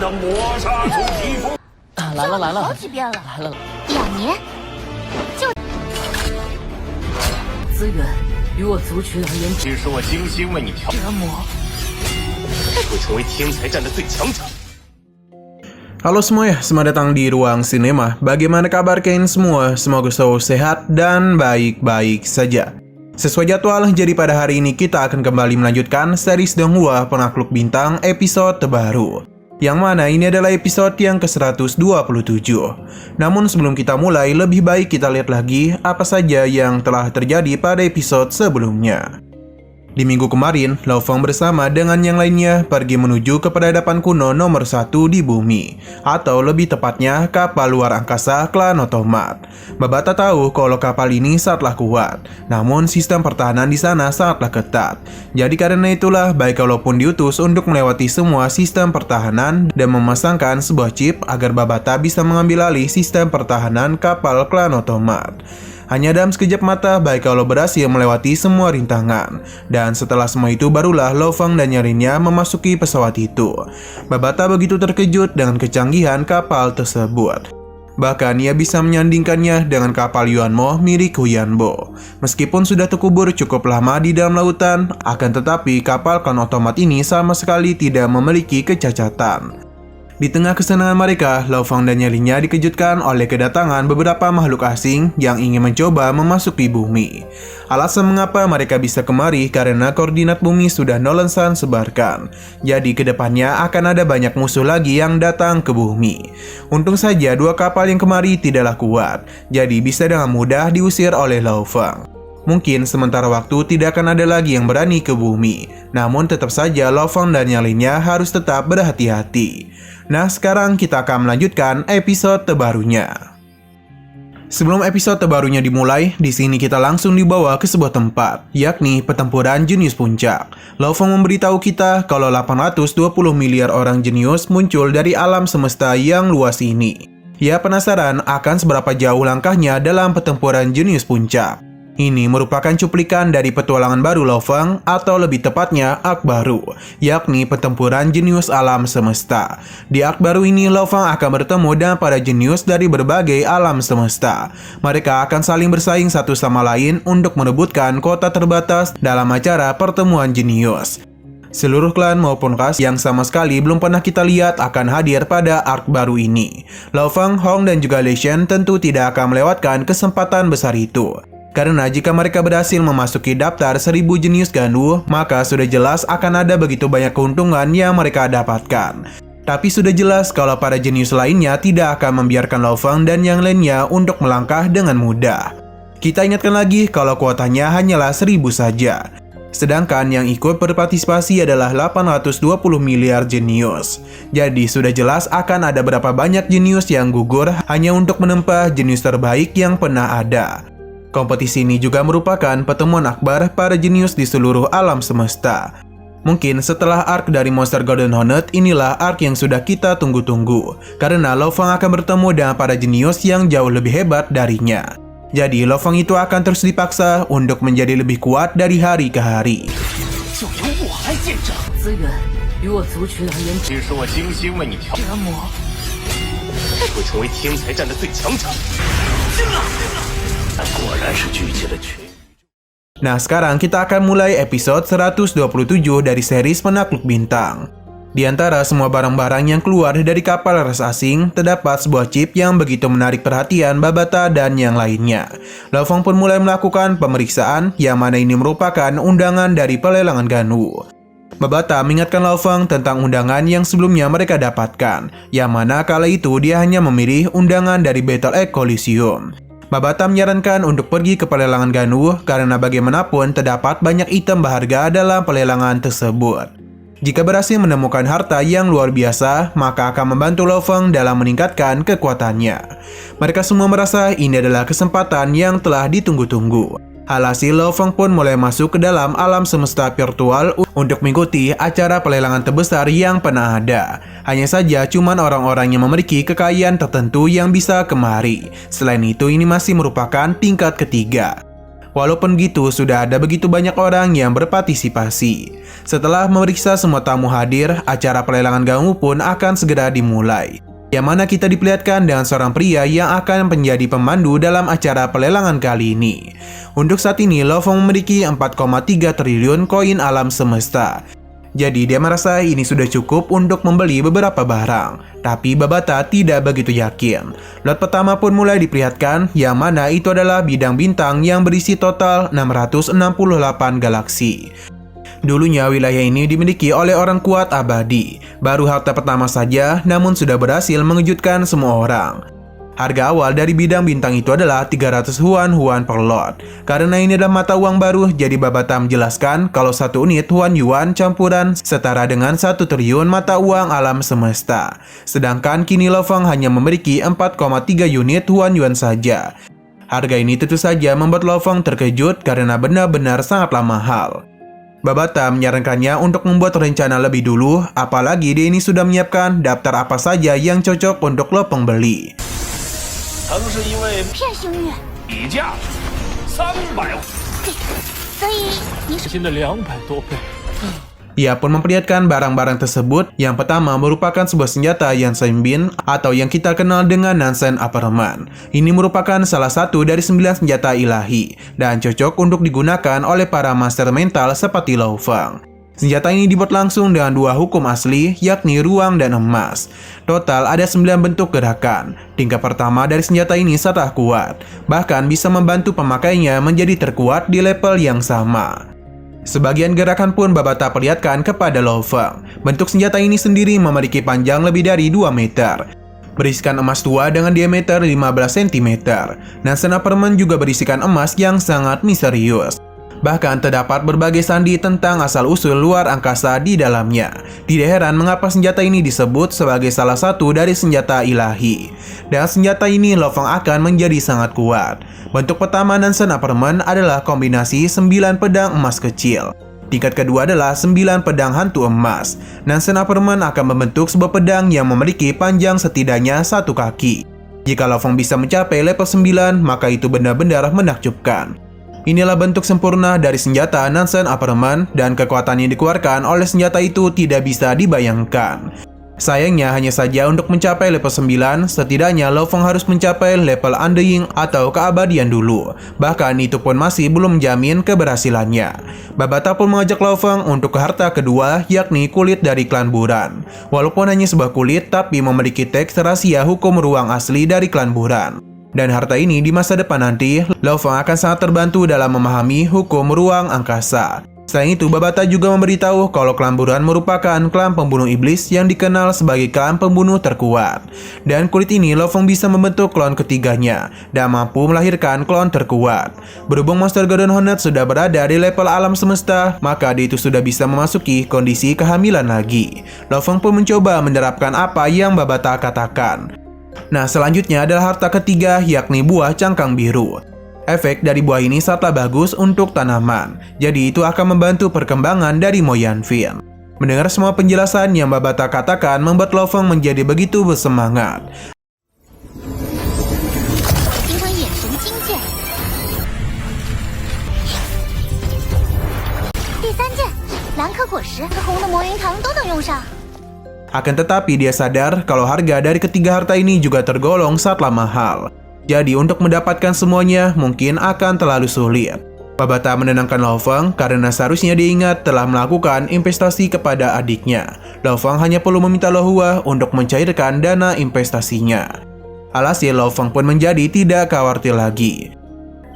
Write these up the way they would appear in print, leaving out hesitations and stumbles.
来了来了，好几遍了，来了， 2年就资源于我族群而言其实我精心为你调，折磨。会成为天才战的最强者。 Halo semua ya, selamat datang di Ruang Sinema. Bagaimana kabar kalian semua? Semoga selalu sehat dan baik-baik saja. Sesuai jadwal, jadi pada hari ini kita akan kembali melanjutkan series Donghua Penakluk Bintang episode terbaru. Yang mana ini adalah episode yang ke-127. Namun sebelum kita mulai, lebih baik kita lihat lagi apa saja yang telah terjadi pada episode sebelumnya. Di minggu kemarin, Lao Feng bersama dengan yang lainnya pergi menuju ke peradaban kuno nomor 1 di bumi, atau lebih tepatnya kapal luar angkasa klan otomat. Babata tahu kalau kapal ini sangatlah kuat, namun sistem pertahanan di sana sangatlah ketat. Jadi karena itulah, baik kalaupun diutus untuk melewati semua sistem pertahanan dan memasangkan sebuah chip agar Babata bisa mengambil alih sistem pertahanan kapal klan otomat. Hanya dalam sekejap mata, baik kalau berhasil melewati semua rintangan. Dan setelah semua itu barulah Lao Feng dan nyarinya memasuki pesawat itu. Babata begitu terkejut dengan kecanggihan kapal tersebut. Bahkan ia bisa menyandingkannya dengan kapal Yuanmo milik Huyanbo. Meskipun sudah terkubur cukup lama di dalam lautan, akan tetapi kapal klan otomat ini sama sekali tidak memiliki kecacatan. Di tengah kesenangan mereka, Lao Feng dan nyarinya dikejutkan oleh kedatangan beberapa makhluk asing yang ingin mencoba memasuki bumi. Alasan mengapa mereka bisa kemari karena koordinat bumi sudah Nolensan sebarkan. Jadi kedepannya akan ada banyak musuh lagi yang datang ke bumi. Untung saja dua kapal yang kemari tidaklah kuat, jadi bisa dengan mudah diusir oleh Lao Feng. Mungkin sementara waktu tidak akan ada lagi yang berani ke bumi. Namun tetap saja Lao Feng dan yang lainnya harus tetap berhati-hati. Nah, sekarang kita akan melanjutkan episode terbarunya. Sebelum episode terbarunya dimulai, di sini kita langsung dibawa ke sebuah tempat, yakni pertempuran jenius puncak. Lao Feng memberitahu kita kalau 820 miliar orang jenius muncul dari alam semesta yang luas ini. Ia penasaran akan seberapa jauh langkahnya dalam pertempuran jenius puncak. Ini merupakan cuplikan dari petualangan baru Lao Feng, atau lebih tepatnya arc baru, yakni pertempuran jenius alam semesta. Di arc baru ini, Lao Feng akan bertemu dengan para jenius dari berbagai alam semesta. Mereka akan saling bersaing satu sama lain untuk merebutkan kota terbatas dalam acara pertemuan jenius. Seluruh klan maupun ras yang sama sekali belum pernah kita lihat akan hadir pada arc baru ini. Lao Feng, Hong, dan juga Lei Shen tentu tidak akan melewatkan kesempatan besar itu. Karena jika mereka berhasil memasuki daftar 1000 jenius Ganwu, maka sudah jelas akan ada begitu banyak keuntungan yang mereka dapatkan. Tapi sudah jelas kalau para jenius lainnya tidak akan membiarkan Lao Feng dan yang lainnya untuk melangkah dengan mudah. Kita ingatkan lagi kalau kuotanya hanyalah 1000 saja. Sedangkan yang ikut berpartisipasi adalah 820 miliar jenius. Jadi sudah jelas akan ada berapa banyak jenius yang gugur hanya untuk menempa jenius terbaik yang pernah ada. Kompetisi ini juga merupakan pertemuan akbar para jenius di seluruh alam semesta. Mungkin setelah arc dari Monster Golden Hornet, inilah arc yang sudah kita tunggu-tunggu. Karena Lao Feng akan bertemu dengan para jenius yang jauh lebih hebat darinya. Jadi Lao Feng itu akan terus dipaksa untuk menjadi lebih kuat dari hari ke hari. 就由我来见证。资源于我族群而言其实我精心为你调，折磨。会成为天才战的最强者。果然是聚集了群。 Nah, sekarang kita akan mulai episode 127 dari series Penakluk Bintang. Di antara semua barang-barang yang keluar dari kapal ras asing, terdapat sebuah chip yang begitu menarik perhatian Babata dan yang lainnya. Lao Feng pun mulai melakukan pemeriksaan, yang mana ini merupakan undangan dari pelelangan Ganwu. Babata mengingatkan Lao Feng tentang undangan yang sebelumnya mereka dapatkan, yang mana kala itu dia hanya memilih undangan dari Battle Egg Coliseum. Babata menyarankan untuk pergi ke pelelangan Ganwu karena bagaimanapun terdapat banyak item berharga dalam pelelangan tersebut. Jika berhasil menemukan harta yang luar biasa, maka akan membantu Lao Feng dalam meningkatkan kekuatannya. Mereka semua merasa ini adalah kesempatan yang telah ditunggu-tunggu. Alhasil Lao Feng pun mulai masuk ke dalam alam semesta virtual untuk mengikuti acara pelelangan terbesar yang pernah ada. Hanya saja cuman orang-orang yang memiliki kekayaan tertentu yang bisa kemari. Selain itu, ini masih merupakan tingkat ketiga. Walaupun gitu, sudah ada begitu banyak orang yang berpartisipasi. Setelah memeriksa semua tamu hadir, acara pelelangan Gangmu pun akan segera dimulai. Yang mana kita diperlihatkan dengan seorang pria yang akan menjadi pemandu dalam acara pelelangan kali ini. Untuk saat ini, Lo Fong memiliki 4,3 triliun koin alam semesta. Jadi dia merasa ini sudah cukup untuk membeli beberapa barang. Tapi Babata tidak begitu yakin. Lot pertama pun mulai diperlihatkan, yang mana itu adalah bidang bintang yang berisi total 668 galaksi. Dulunya wilayah ini dimiliki oleh orang kuat abadi. Baru harta pertama saja, namun sudah berhasil mengejutkan semua orang. Harga awal dari bidang bintang itu adalah 300 Huan per lot. Karena ini adalah mata uang baru, jadi Babata menjelaskan kalau 1 unit Huan Yuan campuran setara dengan 1 triliun mata uang alam semesta. Sedangkan kini Lo Fong hanya memiliki 4,3 unit Huan Yuan saja. Harga ini tentu saja membuat Lo Fong terkejut karena benar-benar sangatlah mahal. Babata menyarankannya untuk membuat rencana lebih dulu, apalagi dia ini sudah menyiapkan daftar apa saja yang cocok untuk Lo Fong beli. 曾是一位骗星月，底价300万，所以你是新的200多倍。 Ia pun memperlihatkan barang-barang tersebut. Yang pertama merupakan sebuah senjata Yansen Bin atau yang kita kenal dengan Nansen Aparman. Ini merupakan salah satu dari 9 senjata ilahi dan cocok untuk digunakan oleh para master mental seperti Lo Fong. Senjata ini dibuat langsung dengan 2 hukum asli, yakni ruang dan emas. Total ada 9 bentuk gerakan. Tingkat pertama dari senjata ini sangat kuat, bahkan bisa membantu pemakainya menjadi terkuat di level yang sama. Sebagian gerakan pun Babata perlihatkan kepada Lo Fong. Bentuk senjata ini sendiri memiliki panjang lebih dari 2 meter. Berisikan emas tua dengan diameter 15 cm. Nansen Aparman juga berisikan emas yang sangat misterius. Bahkan terdapat berbagai sandi tentang asal-usul luar angkasa di dalamnya. Tidak heran mengapa senjata ini disebut sebagai salah satu dari senjata ilahi. Dan senjata ini Lo Fong akan menjadi sangat kuat. Bentuk pertama Nansen Aparman adalah kombinasi 9 pedang emas kecil. Tingkat kedua adalah 9 pedang hantu emas. Nansen Aparman akan membentuk sebuah pedang yang memiliki panjang setidaknya 1 kaki. Jika Lo Fong bisa mencapai level 9, maka itu benar-benar menakjubkan. Inilah bentuk sempurna dari senjata Nansen Aparman, dan kekuatan yang dikeluarkan oleh senjata itu tidak bisa dibayangkan. Sayangnya hanya saja untuk mencapai level 9, setidaknya Lo Fong harus mencapai level Undying atau keabadian dulu. Bahkan itu pun masih belum menjamin keberhasilannya. Babata pun mengajak Lo Fong untuk ke harta kedua, yakni kulit dari klan Buran. Walaupun hanya sebuah kulit, tapi memiliki teks rahasia hukum ruang asli dari klan Buran. Dan harta ini di masa depan nanti, Lo Fong akan sangat terbantu dalam memahami hukum ruang angkasa. Selain itu, Babata juga memberitahu kalau klan Buran merupakan klan pembunuh iblis yang dikenal sebagai klan pembunuh terkuat. Dan kulit ini Lo Fong bisa membentuk klon ketiganya dan mampu melahirkan klon terkuat. Berhubung Monster Garden Hornet sudah berada di level alam semesta, maka dia itu sudah bisa memasuki kondisi kehamilan lagi. Lo Fong pun mencoba menerapkan apa yang Babata katakan. Nah, selanjutnya adalah harta ketiga, yakni buah cangkang biru. Efek dari buah ini sangatlah bagus untuk tanaman, jadi itu akan membantu perkembangan dari Mo Yanfin. Mendengar semua penjelasan yang Babata katakan membuat Lo Fong menjadi begitu bersemangat. 上。 Akan tetapi dia sadar kalau harga dari ketiga harta ini juga tergolong sangatlah mahal. Jadi untuk mendapatkan semuanya mungkin akan terlalu sulit. Babata menenangkan Lo Fong karena seharusnya diingat telah melakukan investasi kepada adiknya. Lo Fong hanya perlu meminta Lo Hua untuk mencairkan dana investasinya. Alhasil Lo Fong pun menjadi tidak khawatir lagi.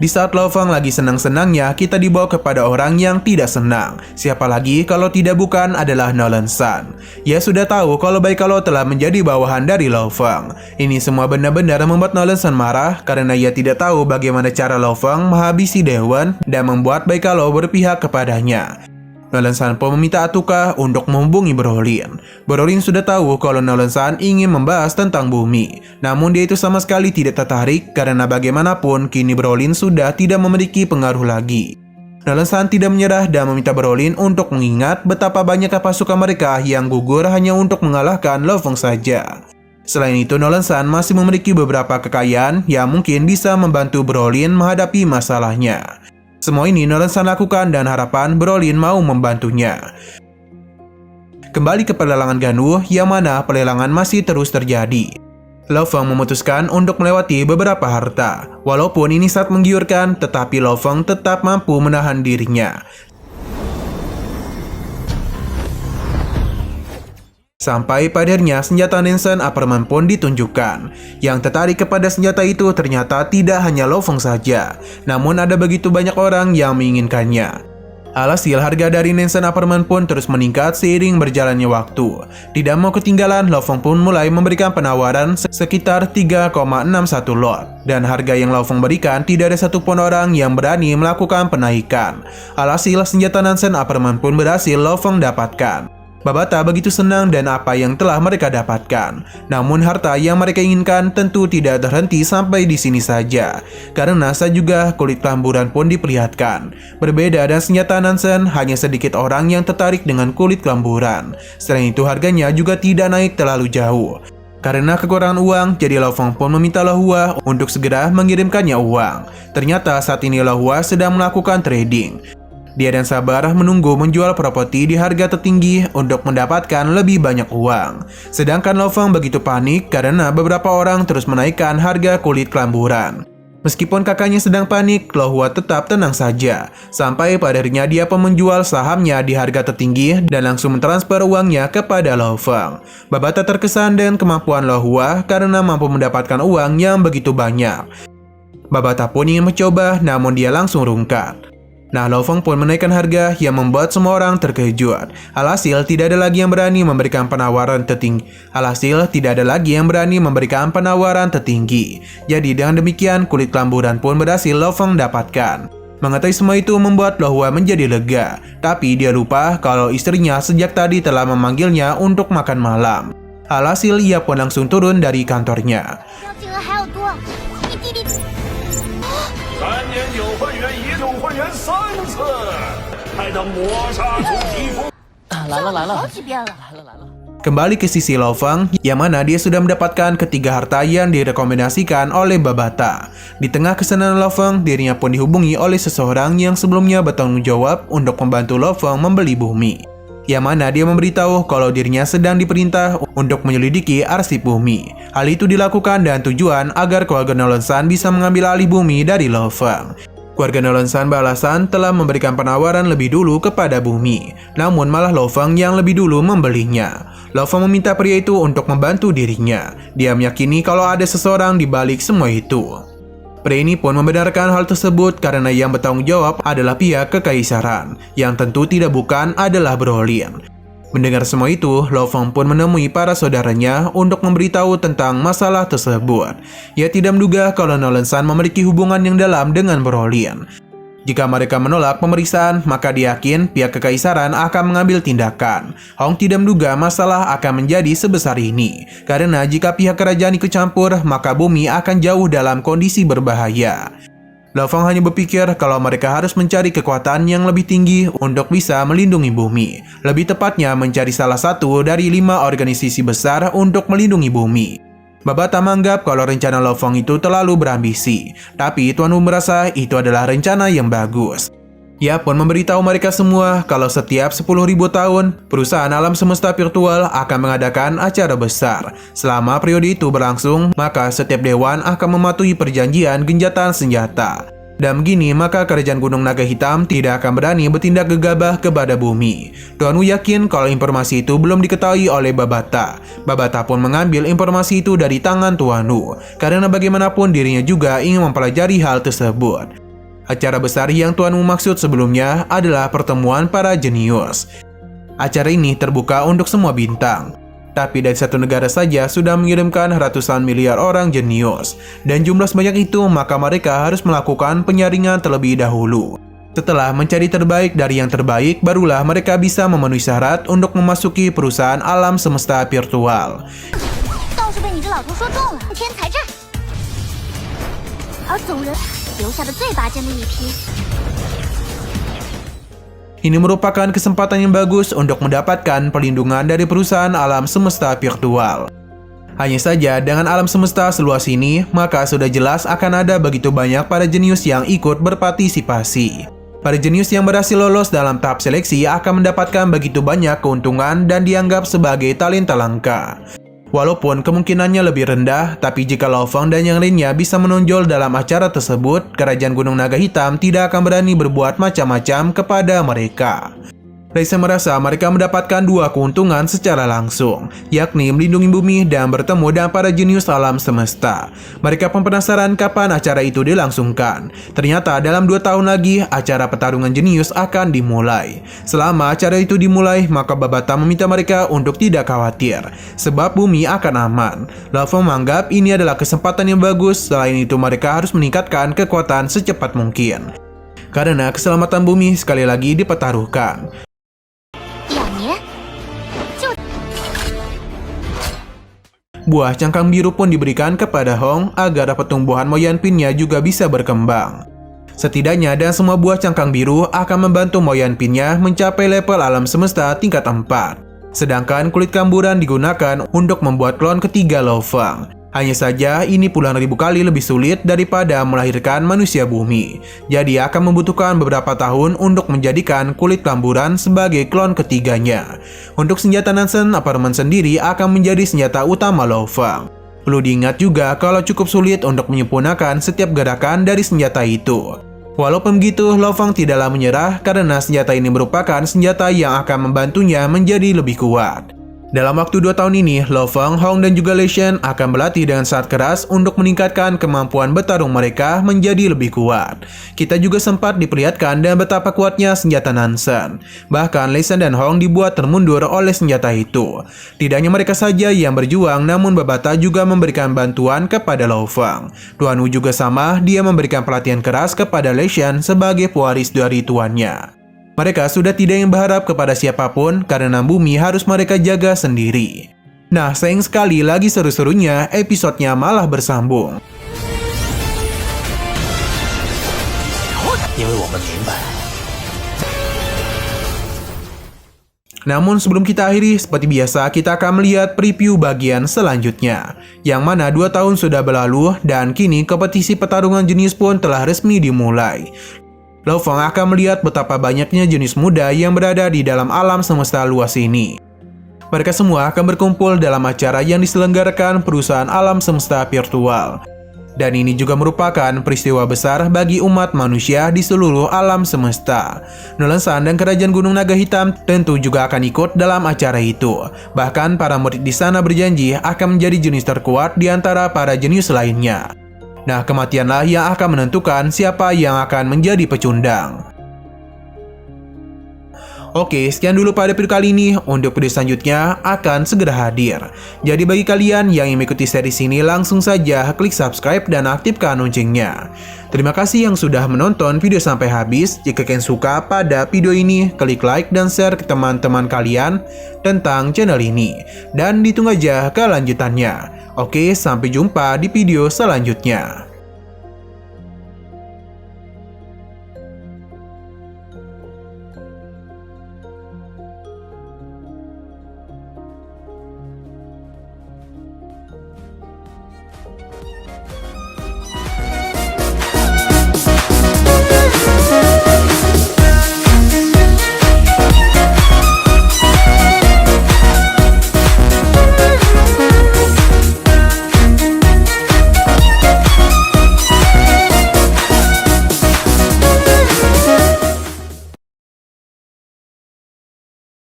Di saat Lo Fong lagi senang-senangnya, kita dibawa kepada orang yang tidak senang. Siapa lagi kalau tidak bukan adalah Nolan Sun. Ia sudah tahu kalau Baikalo telah menjadi bawahan dari Lo Fong. Ini semua benar-benar membuat Nolan Sun marah karena ia tidak tahu bagaimana cara Lo Fong menghabisi Dewan dan membuat Baikalo berpihak kepadanya. Nolan Sun pun meminta Atuka untuk menghubungi Brolin. Brolin sudah tahu kalau Nolan Sun ingin membahas tentang bumi. Namun dia itu sama sekali tidak tertarik karena bagaimanapun kini Brolin sudah tidak memiliki pengaruh lagi. Nolan Sun tidak menyerah dan meminta Brolin untuk mengingat betapa banyak pasukan mereka yang gugur hanya untuk mengalahkan Lo Fong saja. Selain itu, Nolan Sun masih memiliki beberapa kekayaan yang mungkin bisa membantu Brolin menghadapi masalahnya. Semua ini Nolan San lakukan dan harapan Brolin mau membantunya. Kembali ke pelelangan Ganuh, yang mana pelelangan masih terus terjadi. Lo Feng memutuskan untuk melewati beberapa harta. Walaupun ini sangat menggiurkan, tetapi Lo Feng tetap mampu menahan dirinya. Sampai pada akhirnya senjata Nansen Upperman pun ditunjukkan. Yang tertarik kepada senjata itu ternyata tidak hanya Lo Feng saja, namun ada begitu banyak orang yang menginginkannya. Alhasil harga dari Nansen Upperman pun terus meningkat seiring berjalannya waktu. Tidak mau ketinggalan, Lo Feng pun mulai memberikan penawaran sekitar 3,61 lot. Dan harga yang Lo Feng berikan tidak ada satupun orang yang berani melakukan penaikan. Alhasil senjata Nansen Upperman pun berhasil Lo Feng dapatkan. Babata begitu senang dan apa yang telah mereka dapatkan. Namun harta yang mereka inginkan tentu tidak terhenti sampai di sini saja. Karena saat juga kulit kelamburan pun diperlihatkan. Berbeda dan senjata Nansen, hanya sedikit orang yang tertarik dengan kulit kelamburan. Selain itu harganya juga tidak naik terlalu jauh. Karena kekurangan uang, jadi Lo Feng pun meminta Lo Hua untuk segera mengirimkannya uang. Ternyata saat ini Lo Hua sedang melakukan trading. Dia dan sabar menunggu menjual properti di harga tertinggi untuk mendapatkan lebih banyak uang. Sedangkan Lo Feng begitu panik karena beberapa orang terus menaikkan harga kulit kelamburan. Meskipun kakaknya sedang panik, Lo Hua tetap tenang saja. Sampai pada akhirnya dia pun menjual sahamnya di harga tertinggi dan langsung mentransfer uangnya kepada Lo Feng. Babata terkesan dengan kemampuan Lo Hua karena mampu mendapatkan uang yang begitu banyak. Babata pun ingin mencoba, namun dia langsung rungkat. Nah, Lo Feng pun menaikkan harga yang membuat semua orang terkejut. Alhasil, tidak ada lagi yang berani memberikan penawaran tertinggi. Jadi, dengan demikian, kulit kelamburan pun berhasil Lo Feng dapatkan. Mengetahui semua itu membuat Lo Hua menjadi lega. Tapi dia lupa kalau istrinya sejak tadi telah memanggilnya untuk makan malam. Alhasil, ia pun langsung turun dari kantornya. 3年9会员1，9会员3次，还能抹杀出肌肤。来了，好几遍了。来了。 Kembali ke sisi Lo Feng, yang mana dia sudah mendapatkan ketiga harta yang direkomendasikan oleh Babata. Di tengah kesenangan Lo Feng, dirinya pun dihubungi oleh seseorang yang sebelumnya bertanggung jawab untuk membantu Lo Feng membeli bumi. Yang mana dia memberitahu kalau dirinya sedang diperintah untuk menyelidiki arsip bumi. Hal itu dilakukan dan tujuan agar keluarga Nolan San bisa mengambil alih bumi dari Lo Feng. Keluarga Nolan San beralasan telah memberikan penawaran lebih dulu kepada bumi, namun malah Lo Feng yang lebih dulu membelinya. Lo Feng meminta pria itu untuk membantu dirinya. Dia meyakini kalau ada seseorang di balik semua itu. Pria ini pun membenarkan hal tersebut karena yang bertanggung jawab adalah pihak kekaisaran, yang tentu tidak bukan adalah Brolin. Mendengar semua itu, Lo Feng pun menemui para saudaranya untuk memberitahu tentang masalah tersebut. Ia tidak menduga kalau Nolan San memiliki hubungan yang dalam dengan Brolin. Jika mereka menolak pemeriksaan, maka dia yakin pihak kekaisaran akan mengambil tindakan. Hong tidak menduga masalah akan menjadi sebesar ini, karena jika pihak kerajaan ikut campur, maka bumi akan jauh dalam kondisi berbahaya. Lo Feng hanya berpikir kalau mereka harus mencari kekuatan yang lebih tinggi untuk bisa melindungi bumi. Lebih tepatnya mencari salah satu dari 5 organisasi besar untuk melindungi bumi. Babata menganggap kalau rencana Lo Feng itu terlalu berambisi, tapi Tuan Wu merasa itu adalah rencana yang bagus. Ia pun memberitahu mereka semua kalau setiap 10.000 tahun, perusahaan alam semesta virtual akan mengadakan acara besar. Selama periode itu berlangsung, maka setiap dewan akan mematuhi perjanjian genjatan senjata. Dan begini, maka kerajaan Gunung Naga Hitam tidak akan berani bertindak gegabah kepada bumi. Tuan Wu yakin kalau informasi itu belum diketahui oleh Babata. Babata pun mengambil informasi itu dari tangan Tuan Wu, karena bagaimanapun dirinya juga ingin mempelajari hal tersebut. Acara besar yang Tuan Wu maksud sebelumnya adalah pertemuan para jenius. Acara ini terbuka untuk semua bintang. Tapi dari satu negara saja sudah mengirimkan ratusan miliar orang jenius. Dan jumlah sebanyak itu maka mereka harus melakukan penyaringan terlebih dahulu. Setelah mencari terbaik dari yang terbaik, barulah mereka bisa memenuhi syarat untuk memasuki perusahaan alam semesta virtual. Ini merupakan kesempatan yang bagus untuk mendapatkan perlindungan dari perusahaan alam semesta virtual. Hanya saja dengan alam semesta seluas ini, maka sudah jelas akan ada begitu banyak para jenius yang ikut berpartisipasi. Para jenius yang berhasil lolos dalam tahap seleksi akan mendapatkan begitu banyak keuntungan dan dianggap sebagai talenta langka. Walaupun kemungkinannya lebih rendah, tapi jika Lo Feng dan yang lainnya bisa menonjol dalam acara tersebut, Kerajaan Gunung Naga Hitam tidak akan berani berbuat macam-macam kepada mereka. Leixen merasa mereka mendapatkan dua keuntungan secara langsung, yakni melindungi bumi dan bertemu dengan para jenius alam semesta. Mereka pun penasaran kapan acara itu dilangsungkan. Ternyata dalam 2 tahun lagi, acara pertarungan jenius akan dimulai. Selama acara itu dimulai, maka Babata meminta mereka untuk tidak khawatir, sebab bumi akan aman. Lo Feng menganggap ini adalah kesempatan yang bagus, selain itu mereka harus meningkatkan kekuatan secepat mungkin. Karena keselamatan bumi sekali lagi dipertaruhkan. Buah cangkang biru pun diberikan kepada Hong agar pertumbuhan Moyanpin-nya juga bisa berkembang. Setidaknya dan semua buah cangkang biru akan membantu Moyanpin-nya mencapai level alam semesta tingkat 4. Sedangkan kulit kamburan digunakan untuk membuat klon ketiga Lo Feng. Hanya saja ini puluhan ribu kali lebih sulit daripada melahirkan manusia bumi. Jadi akan membutuhkan beberapa tahun untuk menjadikan kulit kamburan sebagai klon ketiganya. Untuk senjata Nansen Apartemen sendiri akan menjadi senjata utama Lo Feng. Perlu diingat juga kalau cukup sulit untuk menyempurnakan setiap gerakan dari senjata itu. Walaupun begitu, Lo Feng tidaklah menyerah karena senjata ini merupakan senjata yang akan membantunya menjadi lebih kuat. Dalam waktu 2 tahun ini, Lo Feng, Hong, dan juga Leixen akan berlatih dengan sangat keras untuk meningkatkan kemampuan bertarung mereka menjadi lebih kuat. Kita juga sempat diperlihatkan dan betapa kuatnya senjata Nansen. Bahkan Leixen dan Hong dibuat termundur oleh senjata itu. Tidak hanya mereka saja yang berjuang, namun Babata juga memberikan bantuan kepada Lo Feng. Tuan Wu juga sama, dia memberikan pelatihan keras kepada Leixen sebagai pewaris dari tuannya. Mereka sudah tidak ingin berharap kepada siapapun karena bumi harus mereka jaga sendiri. Nah, sayang sekali lagi seru-serunya episodenya malah bersambung. Namun sebelum kita akhiri, seperti biasa kita akan melihat preview bagian selanjutnya, yang mana 2 tahun sudah berlalu dan kini kompetisi pertarungan jenius pun telah resmi dimulai. Lo Feng akan melihat betapa banyaknya jenis muda yang berada di dalam alam semesta luas ini. Mereka semua akan berkumpul dalam acara yang diselenggarakan perusahaan alam semesta virtual. Dan ini juga merupakan peristiwa besar bagi umat manusia di seluruh alam semesta. Nolan San dan Kerajaan Gunung Naga Hitam tentu juga akan ikut dalam acara itu. Bahkan para murid di sana berjanji akan menjadi jenius terkuat di antara para jenius lainnya. Nah, kematianlah yang akan menentukan siapa yang akan menjadi pecundang. Oke, sekian dulu pada video kali ini. Untuk video selanjutnya akan segera hadir. Jadi bagi kalian yang ingin mengikuti series ini, langsung saja klik subscribe dan aktifkan loncengnya. Terima kasih yang sudah menonton video sampai habis. Jika kalian suka pada video ini, klik like dan share ke teman-teman kalian tentang channel ini. Dan ditunggu aja kelanjutannya. Oke, sampai jumpa di video selanjutnya.